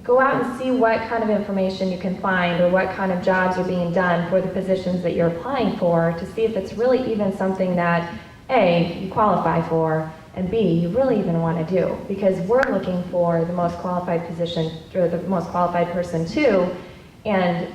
go out and see what kind of information you can find or what kind of jobs are being done for the positions that you're applying for to see if it's really even something that A, you qualify for, and B, you really even want to do. Because we're looking for the most qualified position, or the most qualified person too, and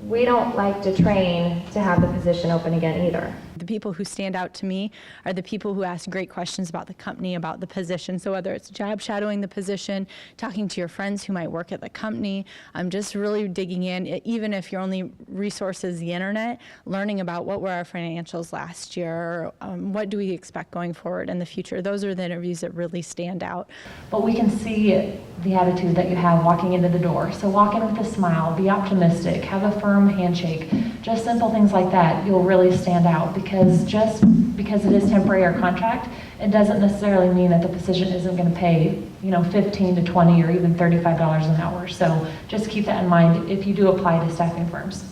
we don't like to train to have the position open again either. The people who stand out to me are the people who ask great questions about the company, about the position. So whether it's job shadowing the position, talking to your friends who might work at the company, just really digging in, even if your only resource is the internet, learning about what were our financials last year, what do we expect going forward in the future. Those are the interviews that really stand out. But we can see the attitude that you have walking into the door. So walk in with a smile, be optimistic, have a firm handshake, just simple things like that. You'll really stand out, because just because it is temporary or contract, it doesn't necessarily mean that the position isn't going to pay, 15 to 20 or even $35 an hour. So just keep that in mind if you do apply to staffing firms.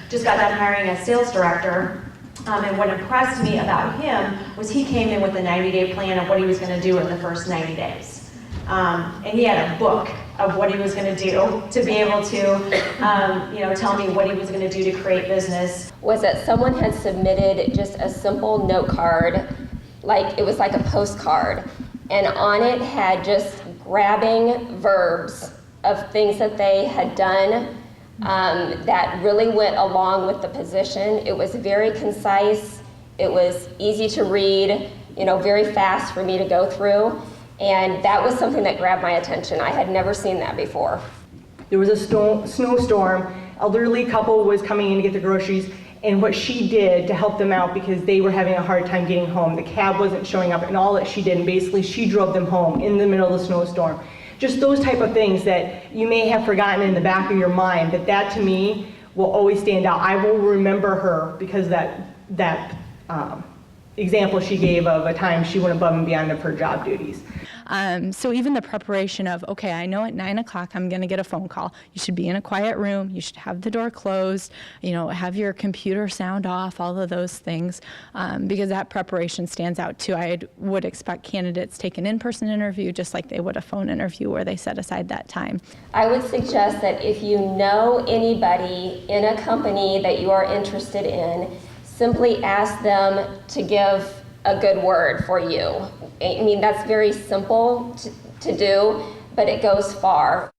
Just got done hiring a sales director, and what impressed me about him was he came in with a 90-day plan of what he was going to do in the first 90 days. And he had a book of what he was going to do to be able to, tell me what he was going to do to create business. Was that someone had submitted just a simple note card, like it was like a postcard, and on it had just grabbing verbs of things that they had done that really went along with the position. It was very concise, it was easy to read, very fast for me to go through. And that was something that grabbed my attention. I had never seen that before. There was a snowstorm. Elderly couple was coming in to get the groceries, and what she did to help them out, because they were having a hard time getting home, the cab wasn't showing up, and all that she did, and basically she drove them home in the middle of the snowstorm. Just those type of things that you may have forgotten in the back of your mind, but that to me will always stand out. I will remember her because that example she gave of a time she went above and beyond of her job duties. So even the preparation of, okay, I know at 9 o'clock I'm going to get a phone call. You should be in a quiet room. You should have the door closed, have your computer sound off, all of those things, because that preparation stands out too. I would expect candidates take an in-person interview just like they would a phone interview where they set aside that time. I would suggest that if you know anybody in a company that you are interested in, simply ask them to give a good word for you. I mean, that's very simple to do, but it goes far.